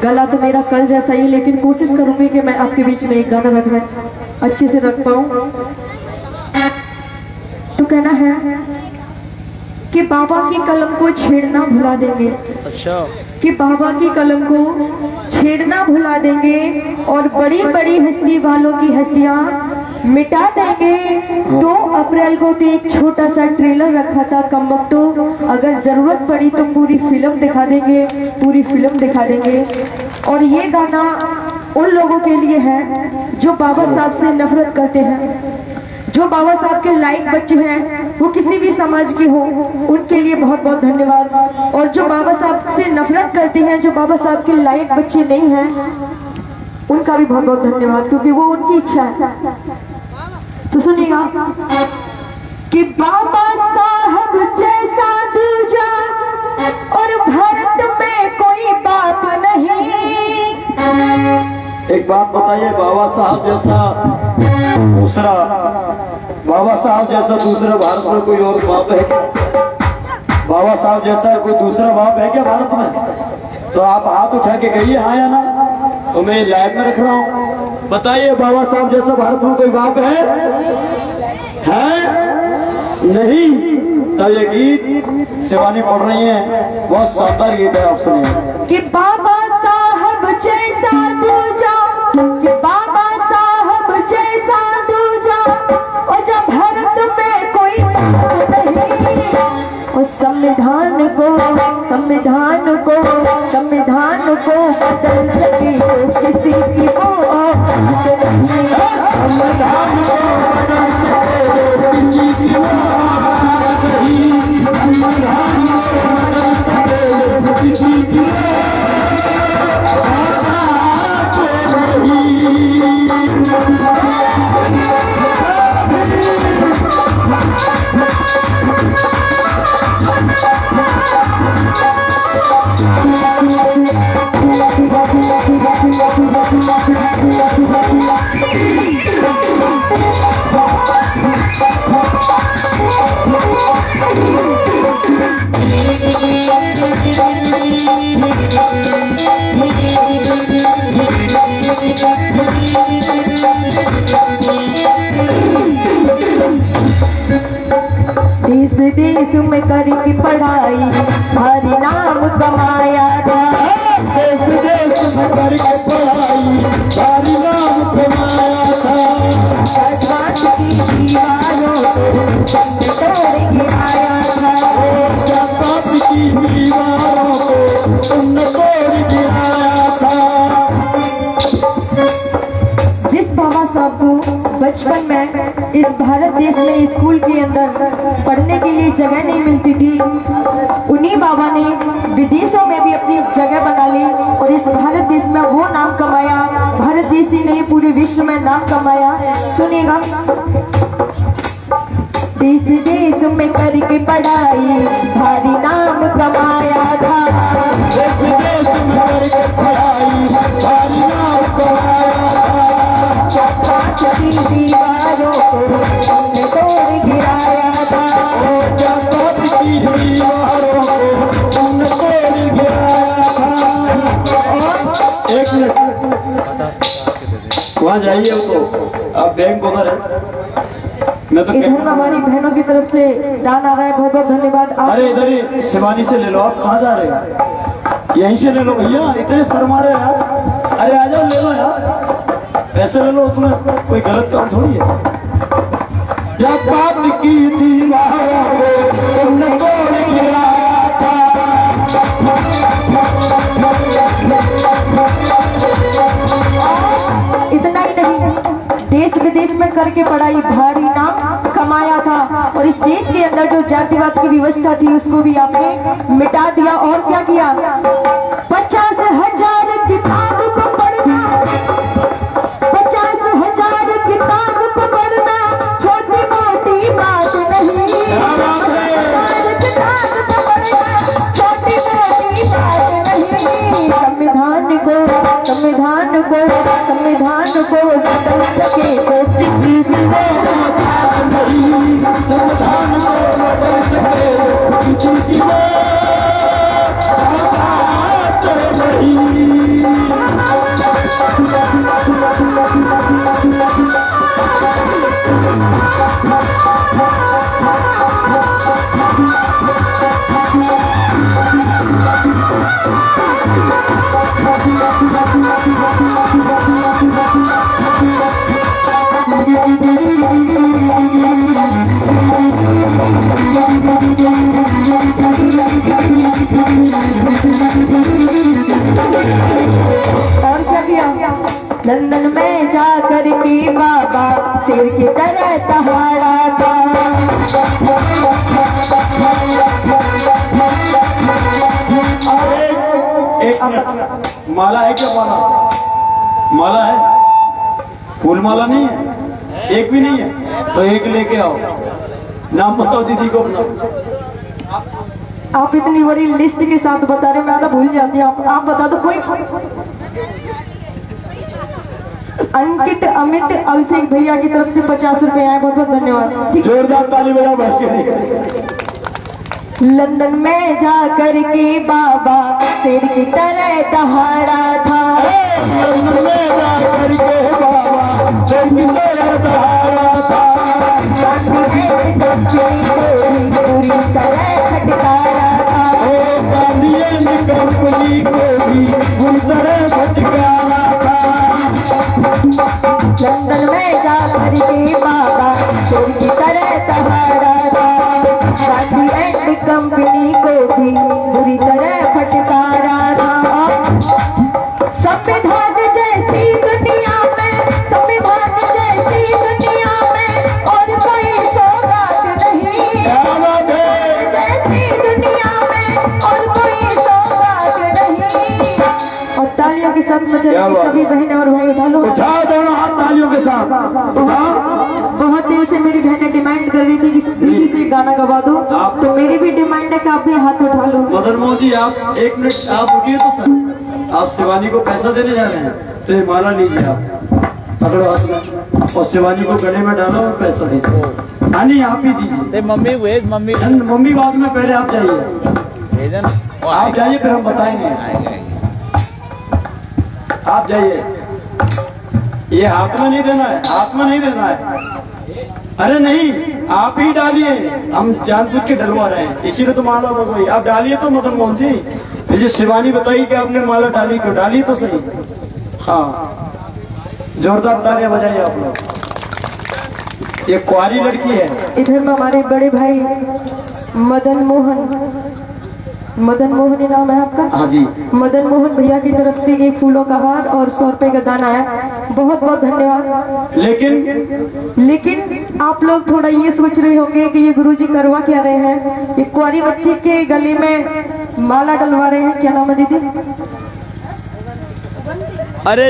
गला तो मेरा कल जैसा ही, लेकिन कोशिश करूंगी कि मैं आपके बीच में एक गाना अच्छे से रख पाऊं। तो कहना है कि बाबा की कलम को छेड़ना भुला देंगे। अच्छा। कि बाबा की कलम को छेड़ना भुला देंगे और बड़ी बड़ी हस्ती वालों की हस्तियां मिटा देंगे। 2 अप्रैल को तो एक छोटा सा ट्रेलर रखा था कमबख्तो, अगर जरूरत पड़ी तो पूरी फिल्म दिखा देंगे, पूरी फिल्म दिखा देंगे। और ये गाना उन लोगों के लिए है जो बाबा साहब से नफरत करते हैं, जो बाबा साहब के लायक बच्चे हैं, वो किसी भी समाज के हो, उनके लिए बहुत बहुत धन्यवाद। और जो बाबा साहब से नफरत करते हैं, जो बाबा साहब के लायक बच्चे नहीं हैं, उनका भी बहुत बहुत धन्यवाद, क्योंकि वो उनकी इच्छा है। तो सुनिएगा कि बाबा साहब जैसा दूजा और भारत में कोई बाप नहीं। एक बात बताइए, बाबा साहब जैसा दूसरा भारत में कोई और बाप है क्या? बाबा साहब जैसा कोई दूसरा बाप है क्या भारत में? तो आप हाथ उठा के कहिए हाँ या ना, तो मैं लाइव में रख रहा हूँ। बताइए, बाबा साहब जैसा भारत में कोई बाप है नहीं? तो ये गीत शिवानी पढ़ रही है, बहुत शानदार गीत है, आप सुनिए। कि बाबा साहब जैसा दूजा, कि बाबा साहब जैसा दूजा, और जब भारत में कोई बाप नहीं। और संविधान को बदल सके तो किसी की वो औकात नहीं। संविधान को बदल सके तो किसी की वो औकात नहीं। संविधान को बदल सके तो किसी की देश विदेश में करके पढ़ाई भारी नाम कमाया था। देश विदेश में करके पढ़ाई भारी नाम कमाया था। काट की दीवारों को तोड़ गिराया था। काट की दीवारों को तुमने तोड़ गिराया था। जिस बाबा साहब को बचपन में इस भारत देश में स्कूल के अंदर पढ़ने के लिए जगह नहीं मिलती थी, उन्हीं बाबा ने विदेशों में भी अपनी जगह बना ली और इस भारत देश में वो नाम कमाया। भारत देश ही नहीं, पूरे विश्व में नाम कमाया। सुनिएगा, देश विदेश में करके पढ़ाई भारी नाम कमाया था। देश विदेश में करके पढ़ाई भारी नाम कमाया था। दीवारों को तुमने तोड़ गिराया था। दीवारों को तुमने तोड़ गिराया था। एक मिनट वहाँ जाइए, तो आप बैंक उधर है, मैं तो इधर हमारी बहनों की तरफ से दान आ रहा है, बहुत बहुत धन्यवाद। अरे इधर ही शिवानी से ले लो। आप कहाँ जा रहे हो? यहीं से ले लो भैया, इतने शर्मा रहे यार। अरे आ जाओ, ले लो यार, पैसे ले लो, उसमें कोई गलत काम थोड़ी है। जब बात की दीवारों को तुमने तोड़ गिराया था। इतना ही नहीं, देश विदेश में करके पढ़ाई भारी नाम कमाया था। और इस देश के अंदर जो जातिवाद की व्यवस्था थी उसको भी आपने मिटा दिया। और क्या किया? 50,000 किताब को पढ़ना, 50,000 किताब को पढ़ना छोटी मोटी बात नहीं। 50,000 किताब को पढ़ना छोटी मोटी बात नहीं। संविधान को बदल सके तो किसी की वो औकात नहीं। संविधान को बदल सके तो किसी की वो औकात और क्या किया? लंदन में जा कर के बाबा शेर की तरह दहाड़ा था। एक मिनट, माला है क्या? माला है? फूल माला नहीं है? एक भी नहीं है तो एक लेके आओ। नाम बताओ दीदी को अपना। आप इतनी बड़ी लिस्ट के साथ बता रहे, मैं तो भूल जाती हूँ। आप बता दो कोई। अंकित अमित अभिषेक भैया की तरफ से 50 रुपए आए, बहुत बहुत धन्यवाद। जोरदार ताली बजाओ भाई के लिए। लंदन में जा कर के बाबा शेर की तरह दहाड़ा था। लंदन में जा कर के बाबा शेर की तरह दहाड़ा था। पूरी तरह फटकारा था। कंपनी को भी पूरी तरह फटकारा था। लंदन में जा कर के बाबा शेर की तरह दहाड़ा था। शादी एंड कंपनी को भी बुरी तरह फटकारा था। संविधान जैसी दुनिया में, संविधान जैसी दुनिया में और कोई सौगात नहीं। जैसी दुनिया में और कोई सौगात नहीं। और तालियों के साथ मचाइए सभी बहनें और भाई, उठा लो, उठाओ दोनों हाथ तालियों के साथ। बहुत देर से मेरी बहनें डिमांड कर रही थी कि दीदी से गाना गवा दो, तो मेरी भी डिमांड है कि आप भी हाथ उठा लो। मदन मोहन जी, आप एक मिनट आप रुकिए तो सर। आप शिवानी को पैसा देने जा रहे हैं तो ये माला लीजिए, आप पकड़ो हाथ में और शिवानी को गले में डालो और पैसा दीजिए। हाँ नहीं, आप ही दीजिए। मम्मी बाद में, पहले आप जाइए। आप जाइए फिर हम बताएंगे। आप जाइए। ये हाथ में नहीं देना है, हाथ में नहीं देना है। अरे नहीं, आप ही डालिए, हम जानबूझ के डलवा रहे हैं, इसीलिए तो माला कोई। आप डालिए तो मदन मोहन जी। मुझे शिवानी बताइए कि आपने माला डाली क्यों? डाली तो सही। हाँ, जोरदार तालियां बजाइए आप लोग। ये कुंवारी लड़की है। इधर में हमारे बड़े भाई मदन मोहन ही नाम है आपका? हाँ जी। मदन मोहन भैया की तरफ से एक फूलों का हार और 100 रुपए का दाना है, बहुत बहुत धन्यवाद। लेकिन आप लोग थोड़ा ये सोच रहे होंगे कि ये गुरुजी करवा क्या रहे हैं। ये कुंवारी बच्ची के गले में माला डलवा रहे हैं। क्या नाम है दीदी? अरे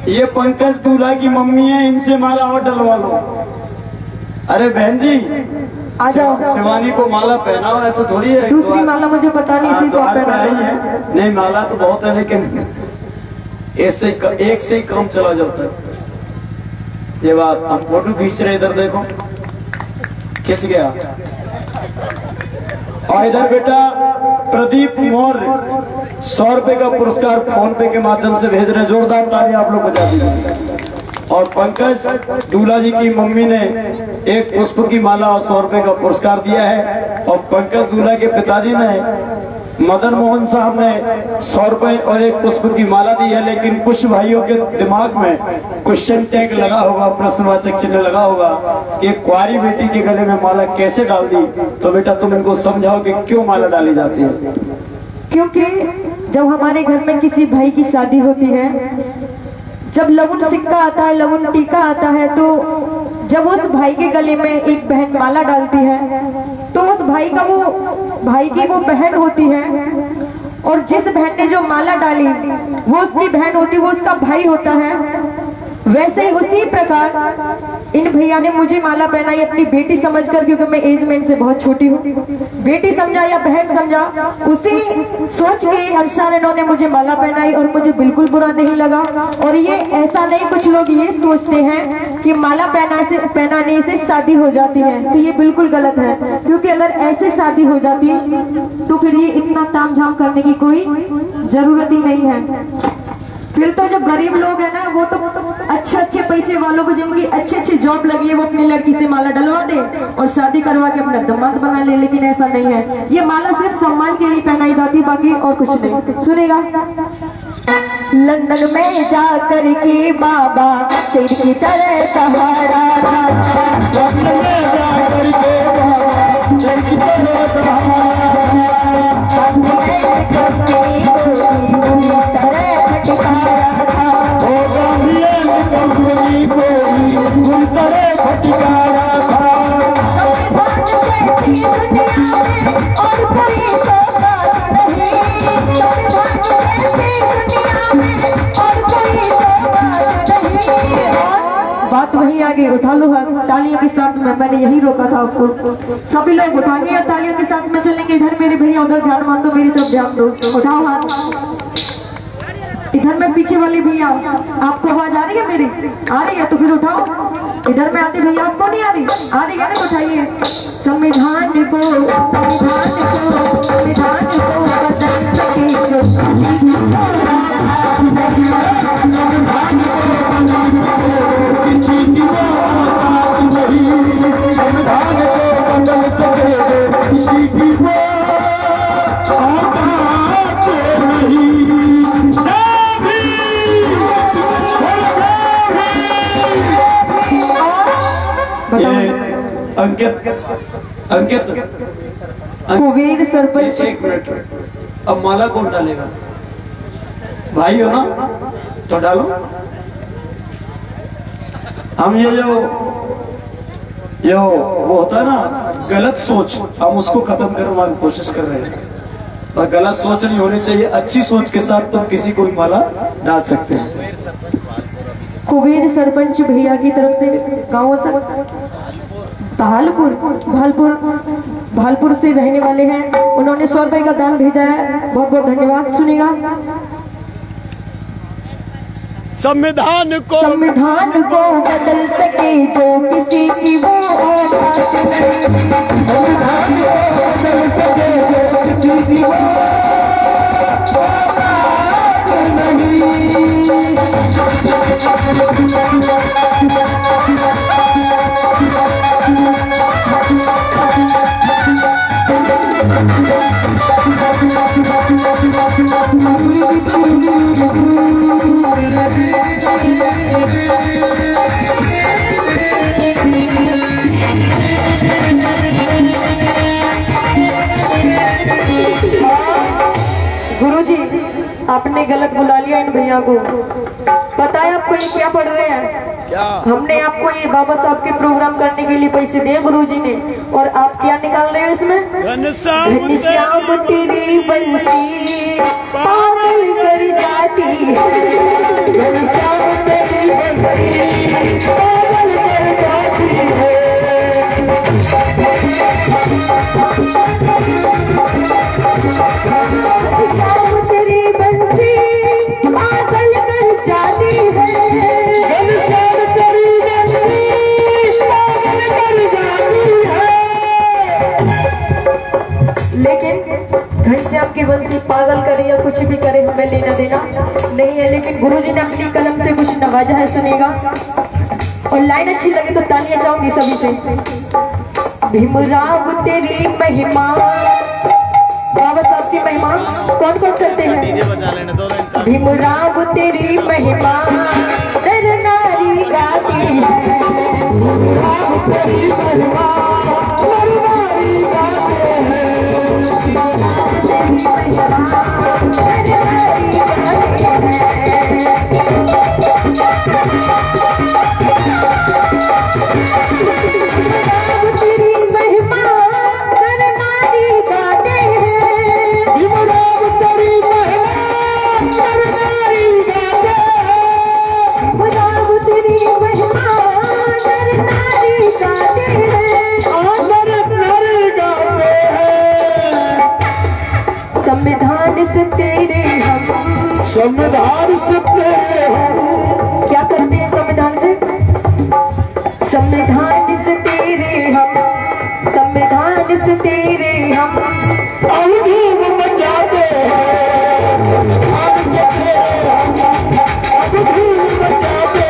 ये पंकज दूल्हा की मम्मी है, इनसे माला और डलवा लो। अरे बहन जी आ जाओ। शिवानी को माला पहनाओ, ऐसा थोड़ी है। दूसरी माला मुझे पता नहीं, इसी को आप पहना है। नहीं, माला तो बहुत है, लेकिन एक से ही काम चला जाता है। ये बात, हम फोटो खींच रहे, इधर देखो, खींच गया। और इधर बेटा प्रदीप मौर्य 100 रुपए का पुरस्कार फोन पे के माध्यम से भेज रहे हैं। जोरदार ताली आप लोग बजा दीजिए। और पंकज दूल्हा जी की मम्मी ने एक पुष्प की माला और 100 रुपए का पुरस्कार दिया है। और पंकज दूल्हा के पिताजी ने, मदन मोहन साहब ने 100 रुपए और एक पुष्प की माला दी है। लेकिन कुछ भाइयों के दिमाग में क्वेश्चन टैग लगा होगा, प्रश्नवाचक चिन्ह लगा होगा कि कुंवारी बेटी के गले में माला कैसे डाल दी। तो बेटा तुम इनको समझाओ कि क्यों माला डाली जाती है। क्योंकि जब हमारे घर में किसी भाई की शादी होती है, जब लगुन सिक्का आता है, लगुन टीका आता है, तो जब उस भाई के गले में एक बहन माला डालती है तो उस भाई की वो बहन होती है। और जिस बहन ने जो माला डाली वो उसकी बहन होती है, वो उसका भाई होता है। वैसे ही उसी प्रकार इन भैया ने मुझे माला पहनाई अपनी बेटी समझकर, क्योंकि मैं एज में इनसे बहुत छोटी हूँ। बेटी समझा या बहन समझा, उसी सोच के अनुसार इन्होंने मुझे माला पहनाई और मुझे बिल्कुल बुरा नहीं लगा। और ये ऐसा नहीं, कुछ लोग ये सोचते हैं कि माला पहनाने से शादी हो जाती है, तो ये बिल्कुल गलत है। क्योंकि अगर ऐसे शादी हो जाती तो फिर ये इतना तामझाम करने की कोई जरूरत ही नहीं है। फिर तो जो गरीब लोग है ना, वो तो अच्छे पैसे वालों को, जिनकी अच्छी जॉब लगी है, वो अपनी लड़की से माला डलवा दे और शादी करवा के अपना दामाद बना ले। लेकिन ऐसा नहीं है, ये माला सिर्फ सम्मान के लिए पहनाई जाती है, बाकी और कुछ नहीं। सुनेगा। लंदन में जा कर के बाबा शेर की तरह दहाड़ा था। लंदन में जा कर के बाबा शेर की तरह दहाड़ा था। बात वहीं आगे उठा लो तालियों के साथ में, मैंने यही रोका था आपको। सभी लोग उठाएंगे या तालियों के साथ में चलेंगे। इधर मेरे भैया, उधर ध्यान मान दो, मेरी तरफ ध्यान दो। उठाओ हाथ। इधर में पीछे वाले भैया, आपको आवाज आ रही है मेरी? आ रही है तो फिर उठाओ। इधर में आते भैया, आपको नहीं आ रही? आ रही है ना, उठाइए। संविधान को संविधान को संविधान को बदल सके जो अंकित अंकित कुबेर सरपंच। एक मिनट, अब माला कौन डालेगा? भाई हो ना, तो डालो। हम ये जो वो होता है ना गलत सोच, हम उसको खत्म करने की कोशिश कर रहे हैं। और गलत सोच नहीं होनी चाहिए, अच्छी सोच के साथ तुम किसी को माला डाल सकते हैं। कुबेर सरपंच भैया की तरफ से गाँव तक भालपुर भालपुर भालपुर से रहने वाले हैं, उन्होंने 100 रुपए का दान भेजा है। बहुत बहुत धन्यवाद। सुनेगा। संविधान को बदल सके जो किसी की वो औकात नहीं। संविधान को बदल सके जो किसी की वो औकात नहीं। गुरुजी, आपने गलत बुला लिया इन भैया को। पता है आपको ये क्या पढ़ रहे हैं? क्या? हमने आपको ये बाबा साहब के प्रोग्राम करने के लिए पैसे दिए गुरुजी ने, और आप क्या निकाल रहे हो इसमें? घनश्याम तेरी बंसी पागल कर जाती है। घनश्याम तेरी बंसी पागल कर जाती है। घनश्याम की बंसी पागल करे या कुछ भी करे, हमें लेना देना नहीं है। लेकिन गुरुजी ने अपनी कलम से कुछ नवाजा है, सुनेगा। और लाइन अच्छी लगे तो तालियां चाहूंगी सभी से। भीमराव तेरी महिमा, बाबा साहब की महिमा कौन कौन करते हैं? भीमराव तेरी महिमा नर नारी गाती है। भीमराव तेरी महिमा नर नारी गाते हैं। संविधान से तेरे हम क्या करते हैं? संविधान से तेरे हम, संविधान से तेरे हम धूम मचाते हैं। धूम मचाते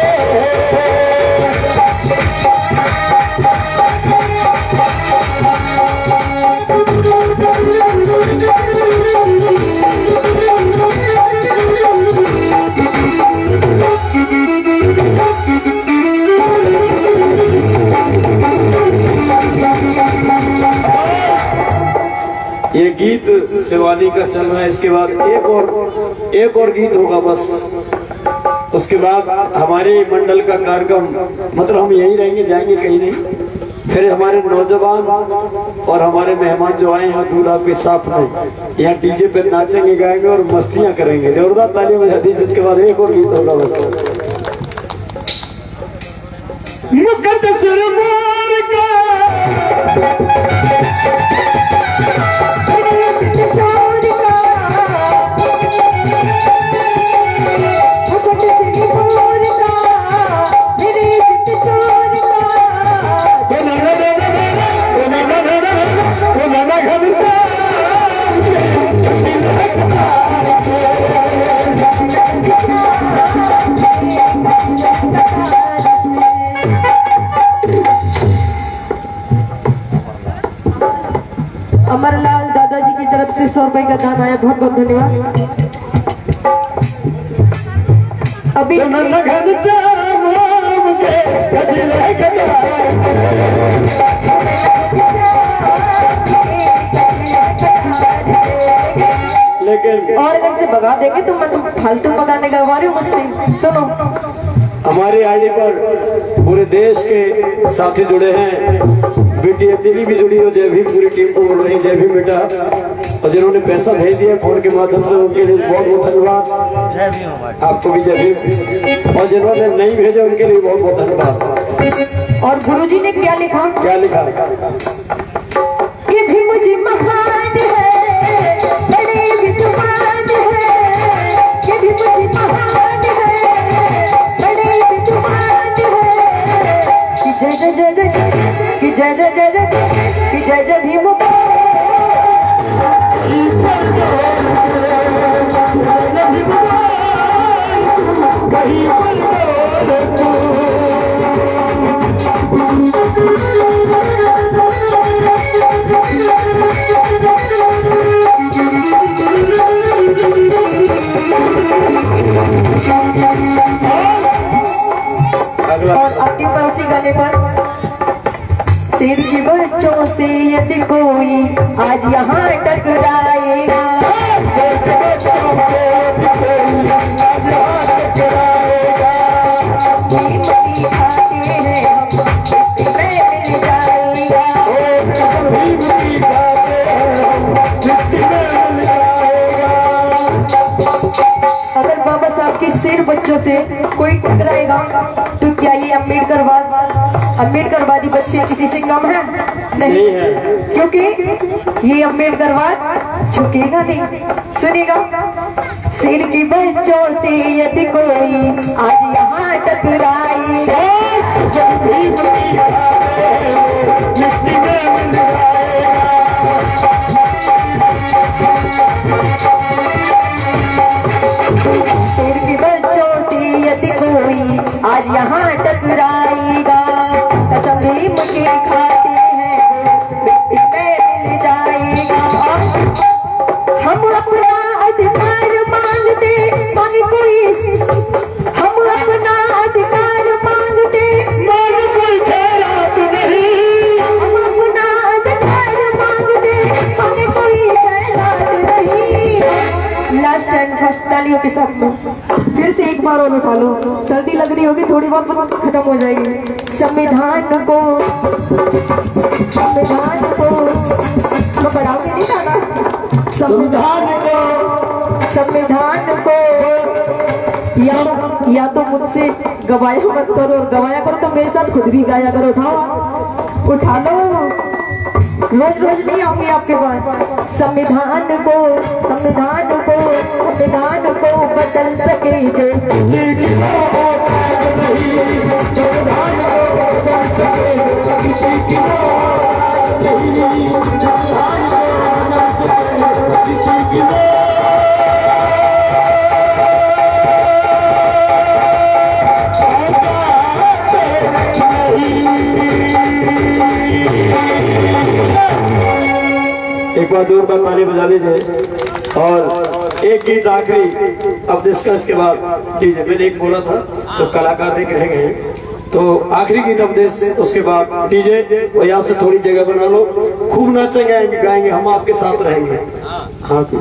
ये गीत शिवानी का चल रहा है। इसके बाद एक और गीत होगा बस। उसके बाद हमारे मंडल का कार्यक्रम, मतलब हम यहीं रहेंगे, जाएंगे कहीं नहीं। फिर हमारे नौजवान और हमारे मेहमान जो आए हैं दूल्हा के साथ में यहाँ डीजे पे नाचेंगे, गाएंगे और मस्तियां करेंगे। जोरदार ताली बजा दीजिए। इसके बाद एक और गीत होगा। अमरलाल दादाजी की तरफ से 100 रुपए का दान आया, बहुत बहुत धन्यवाद। अभी लेकिन और अगर से भगा देंगे तो मैं तुम फालतू भगाने करवा रही हूँ मुझसे। सुनो, हमारी आईडी पर पूरे देश के साथी जुड़े हैं, बेटी दीदी भी जुड़ी हो, जय भीम पूरी टीम को बोल रही जय भीम बेटा। और जिन्होंने पैसा भेज दिया फोन के माध्यम से उनके लिए बहुत बहुत धन्यवाद। आपको भी जय भीम। और जिन्होंने नहीं भेजा उनके लिए बहुत बहुत धन्यवाद। और गुरुजी ने क्या लिखा? क्या लिखा? ये भीम जी महान है, बड़े विद्वान है। ये भीम जी महान है, बड़े विद्वान है। कि जय जय जय जय, कि जय जय जय जय, कि जय जय भीम। और आगे पर उसी गाने पर सिर की बच्चों से यदि कोई आज यहाँ टकराएगा, खाते हैं हम में मिल जाएगा। अगर बाबा साहब के सिर बच्चों से कोई टकराएगा तो क्या ये अम्बेडकरवादी बच्चे किसी से कम है? नहीं है, क्योंकि ये अम्बेडकरवाद झुकेगा नहीं। सुनेगा, सिर की बच्चों से यदि कोई आज यहाँ टकराएगा, सिर की बच्चों से यदि कोई आज यहाँ टकराएगा, कसम भीम के खाते हैं मिट्टी में मिल जाएगा। हम अपना अधिकार मांगते मांगे कोई, हम अपना अधिकार मांगते मांगे कोई खैरात नहीं। हम अपना अधिकार मांगते मांगे कोई खैरात नहीं। लास्ट एंड फर्स्ट तालियों के साथ में फिर से एक बार और उठा लो। सर्दी लग रही होगी, थोड़ी बहुत खत्म हो जाएगी। संविधान को बढ़ाओ के नहीं लाना। संविधान को या तो मुझसे गवाया मत करो, और गवाया करो तो मेरे साथ खुद भी गाया करो। उठा लो, रोज रोज नहीं आऊंगी आपके पास। संविधान को बदल सके जो एक बार दूर पर ताली बजा लीजिए। और एक गीत आखिरी, अब डिस्कस के बाद डीजे। मैंने एक बोला था तो कलाकार नहीं कहेंगे, तो आखिरी गीत उपदेश, उसके बाद डीजे। और यहाँ से थोड़ी जगह बना लो, खूब नाचेंगे गाएंगे, हम आपके साथ रहेंगे। हाँ जी।